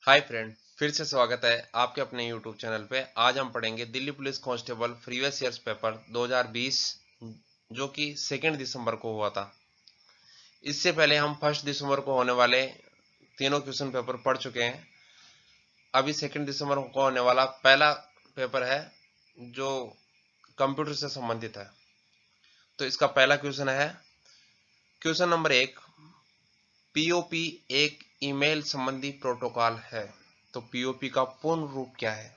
Hi friend, फिर से स्वागत है आपके अपने यूट्यूब चैनल पे। आज हम पढ़ेंगे Delhi police constable previous years paper 2020 जो कि 2 दिसंबर को हुआ था। इससे पहले हम 1 दिसंबर को होने वाले तीनों क्वेश्चन पेपर पढ़ चुके हैं। अभी 2 दिसंबर को होने वाला पहला पेपर है जो कंप्यूटर से संबंधित है। तो इसका पहला क्वेश्चन है, क्वेश्चन नंबर 1, पीओपी एक ईमेल संबंधी प्रोटोकॉल है। तो पीओपी का पूर्ण रूप क्या है?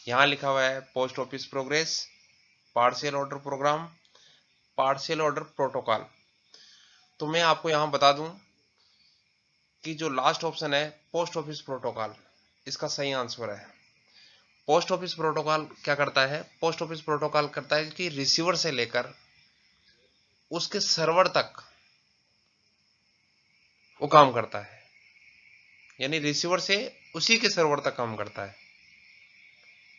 यहां लिखा हुआ है post office progress, partial order program, partial order protocol. तो मैं आपको यहां बता दूं कि जो लास्ट ऑप्शन है पोस्ट ऑफिस प्रोटोकॉल, इसका सही आंसर है। पोस्ट ऑफिस प्रोटोकॉल क्या करता है? पोस्ट ऑफिस प्रोटोकॉल करता है कि रिसीवर से लेकर उसके सर्वर तक वो काम करता है, यानी रिसीवर से उसी के सर्वर तक काम करता है।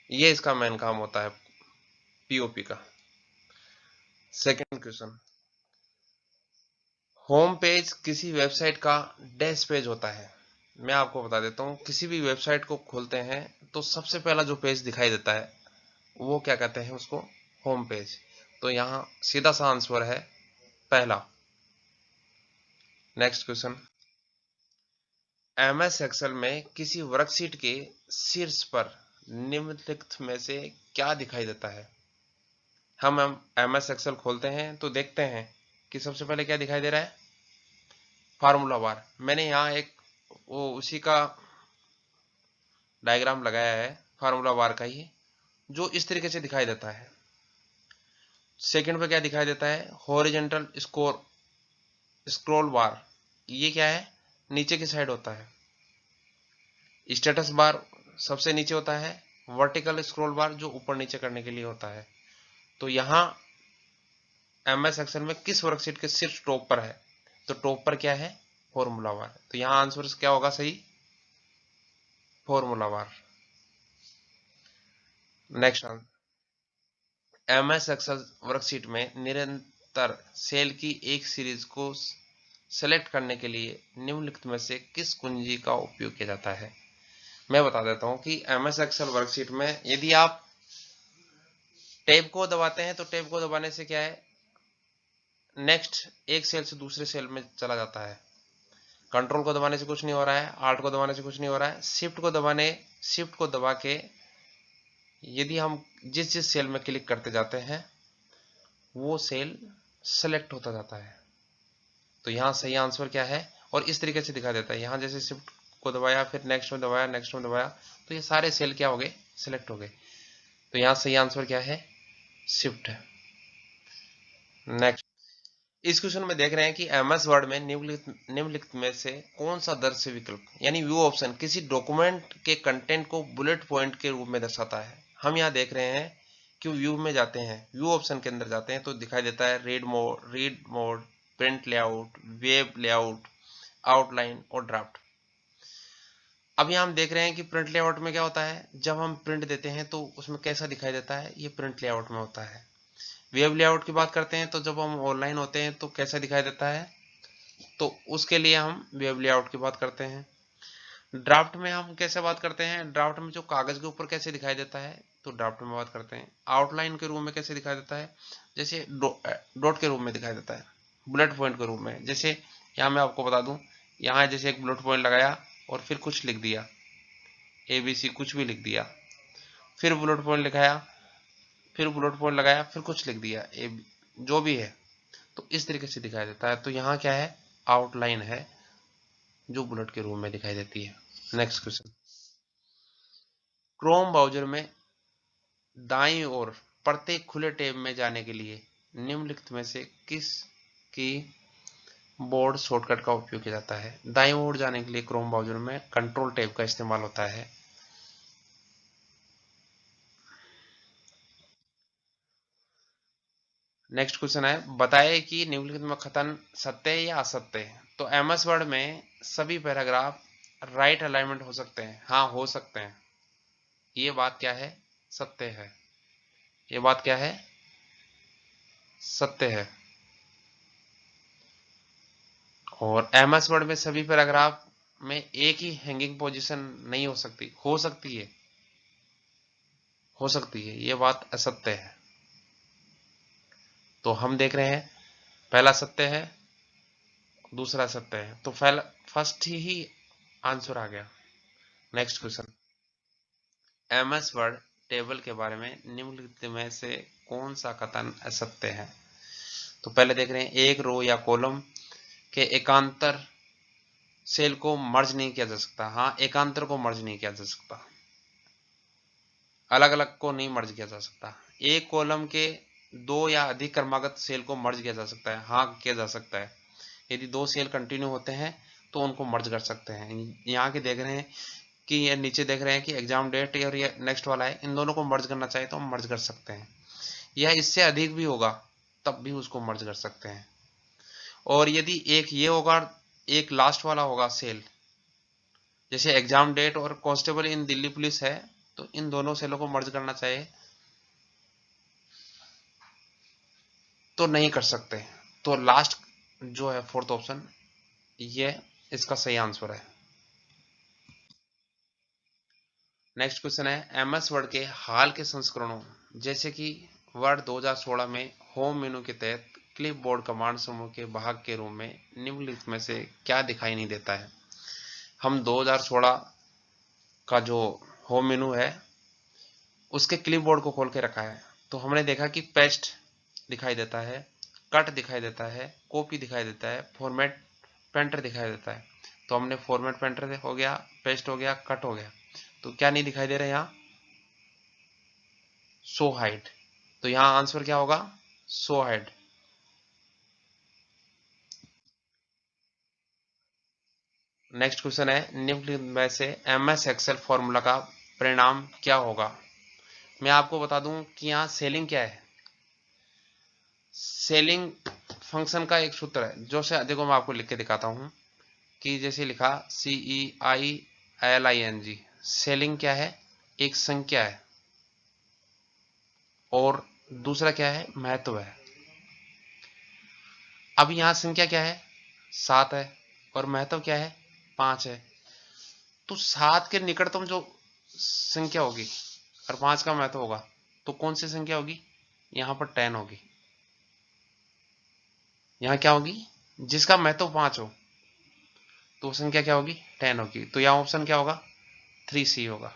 ये इसका मेन काम होता है पीओपी का। सेकंड क्वेश्चन, होम पेज किसी वेबसाइट का डैश पेज होता है। मैं आपको बता देता हूं, किसी भी वेबसाइट को खोलते हैं तो सबसे पहला जो पेज दिखाई देता है वो क्या कहते हैं? उसको होम पेज। तो यहां सीधा सा आंसर है पहला। नेक्स्ट क्वेश्चन, एमएस एक्सेल में किसी वर्कशीट के शीर्ष पर निम्नलिखित में से क्या दिखाई देता है? हम एमएस एक्सेल खोलते हैं तो देखते हैं कि सबसे पहले क्या दिखाई दे रहा है? फार्मूला बार। मैंने यहाँ एक वो उसी का डायग्राम लगाया है फार्मूला बार का ही, जो इस तरीके से दिखाई देता है। सेकंड पे क्या दिखाई देता है? हॉरिजॉन्टल स्क्रॉल बार। ये क्या है? नीचे की साइड होता है। स्टेटस बार सबसे नीचे होता है। वर्टिकल स्क्रॉल बार जो ऊपर नीचे करने के लिए होता है। तो यहां एमएस एक्सेल में किस वर्कशीट के सिर्फ टॉप पर है? तो टॉप पर क्या है? Formula bar. तो यहां आंसर क्या होगा सही? Formula bar. Next, MS Excel worksheet में निरंतर सेल की एक सीरीज को सेलेक्ट करने के लिए निम्नलिखित में से किस कुंजी का उपयोग किया जाता है? मैं बता देता हूं कि एमएस एक्सेल वर्कशीट में यदि आप टैब को दबाते हैं तो टैब को दबाने से क्या है? नेक्स्ट एक सेल से दूसरे सेल में चला जाता है। कंट्रोल को दबाने से कुछ नहीं हो रहा है, आल्ट को दबाने से कुछ नहीं हो रहा है। शिफ्ट को दबा के यदि हम जिस जिस सेल में क्लिक करते जाते हैं वो सेल सेलेक्ट होता जाता है। तो यहाँ सही आंसर क्या है? और इस तरीके से दिखा देता है। यहाँ जैसे शिफ्ट को दबाया, फिर नेक्स्ट में दबाया, नेक्स्ट में दबाया, तो ये सारे सेल क्या हो गए? सिलेक्ट हो गए। तो यहाँ सही आंसर क्या है? शिफ्ट है। नेक्स्ट, इस क्वेश्चन में देख रहे हैं कि एमएस वर्ड में निम्नलिखित में से कौन सा दृश्य विकल्प यानी व्यू ऑप्शन किसी डॉक्यूमेंट के कंटेंट को बुलेट पॉइंट के रूप में दर्शाता है? हम यहाँ देख रहे हैं कि व्यू में जाते हैं, व्यू ऑप्शन के अंदर जाते हैं तो दिखाई देता है read mode, print layout, web layout, outline और ड्राफ्ट। अब यहाँ हम देख रहे हैं कि प्रिंट लेआउट में क्या होता है? जब हम प्रिंट देते हैं तो उसमें कैसा दिखाई देता है? ये प्रिंट लेआउट में होता है। वेब लेआउट की बात करते हैं तो जब हम ऑनलाइन होते हैं तो कैसा दिखाई देता है? तो उसके लिए हम वेब लेआउट की बात करते हैं। ड्राफ्ट में हम कैसे बात करते हैं? ड्राफ्ट में जो कागज के ऊपर कैसे दिखाई देता है तो ड्राफ्ट में बात करते हैं। आउटलाइन के रूप में कैसे दिखाई देता है? जैसे डॉट के रूप में दिखाई देता है, बुलेट पॉइंट के रूप में। जैसे यहाँ मैं आपको बता दूं, यहाँ जैसे एक बुलेट पॉइंट लगाया और फिर कुछ लिख दिया, ABC कुछ भी लिख दिया, फिर बुलेट पॉइंट लिखाया, फिर बुलेट पॉइंट लगाया, फिर कुछ लिख दिया, जो भी है, तो इस तरीके से दिखाई देता है। तो यहाँ क्या है? आउटलाइन है जो बुलेट के रूप में दिखाई देती है। नेक्स्ट क्वेश्चन, क्रोम ब्राउजर में दाईं ओर प्रत्येक खुले टैब में जाने के लिए निम्नलिखित में से किस की बोर्ड शॉर्टकट का उपयोग किया जाता है? दाईं ओर जाने के लिए क्रोम ब्राउजर में कंट्रोल टैब का इस्तेमाल होता है। नेक्स्ट क्वेश्चन है, बताए कि निम्नलिखित में कथन सत्य है या असत्य है? तो एमएस वर्ड में सभी पैराग्राफ राइट अलाइनमेंट हो सकते हैं। हाँ, हो सकते हैं। ये बात क्या है? सत्य है। ये बात क्या है? सत्य है। और एमएस वर्ड में सभी पैराग्राफ में एक ही हैंगिंग पोजीशन नहीं हो सकती, हो सकती है, हो सकती है, ये बात असत्य है। तो हम देख रहे हैं पहला सत्य है, दूसरा सत्य है, तो फर्स्ट ही आंसर आ गया। Next question, MS word table के बारे में निम्नलिखित में से कौन सा कथन असत्य है? तो पहले देख रहे हैं, एक रो या कॉलम के एकांतर सेल को मर्ज नहीं किया जा सकता। हाँ, एकांतर को मर्ज नहीं किया जा सकता, अलग अलग को नहीं मर्ज किया जा सकता। एक कॉलम के दो या अधिक क्रमागत सेल को मर्ज किया जा सकता है। हाँ, किया जा सकता है। यदि दो सेल कंटिन्यू होते हैं तो उनको मर्ज कर सकते हैं। यहाँ के देख रहे हैं कि ये नीचे देख रहे हैं कि एग्जाम डेट और ये नेक्स्ट वाला है, इन दोनों को मर्ज करना चाहिए तो हम मर्ज कर सकते हैं, या इससे अधिक भी होगा तब भी उसको मर्ज कर सकते हैं। और यदि एक ये होगा, एक लास्ट वाला होगा सेल, जैसे एग्जाम डेट और कांस्टेबल इन दिल्ली पुलिस है, तो इन दोनों सेलों को मर्ज करना चाहिए तो नहीं कर सकते। तो लास्ट जो है फोर्थ ऑप्शन, ये इसका सही आंसर है। नेक्स्ट क्वेश्चन है, एमएस वर्ड के हाल के संस्करणों जैसे कि वर्ड 2016 में होम मेनू के तहत क्लिपबोर्ड कमांड समूह के भाग के रूप में निम्नलिखित में से क्या दिखाई नहीं देता है? हम 2016 का जो होम मेनू है उसके क्लिपबोर्ड को खोल के रखा है, तो हमने देखा कि पेस्ट दिखाई देता है, कट दिखाई देता है, कॉपी दिखाई देता है, फॉर्मेट पेंटर दिखाई देता है। तो हमने फॉर्मेट पेंटर हो गया, पेस्ट हो गया, कट हो गया, तो क्या नहीं दिखाई दे रहा है यहाँ? Show hide. तो यहाँ आंसर क्या होगा? Show hide. नेक्स्ट क्वेश्चन है, निम्नलिखित में से एमएस एक्सेल फॉर्मूला का परिणाम क्या होगा? मैं आपको बता दूं कि यहाँ सेलिंग क्या है। सेलिंग फंक्शन का एक सूत्र है, जो से देखो मैं आपको लिख के दिखाता हूं कि जैसे लिखा CEILING, सेलिंग क्या है? एक संख्या है, और दूसरा क्या है? महत्व है। अब यहां संख्या क्या है? 7 है, और महत्व क्या है? 5 है। तो 7 के निकटतम जो संख्या होगी और 5 का महत्व होगा, तो कौन सी संख्या होगी? यहां पर 10 होगी। यहां क्या होगी? जिसका महत्व 5 हो, तो संख्या क्या होगी? 10 होगी। तो यहां ऑप्शन क्या होगा? 3C होगा।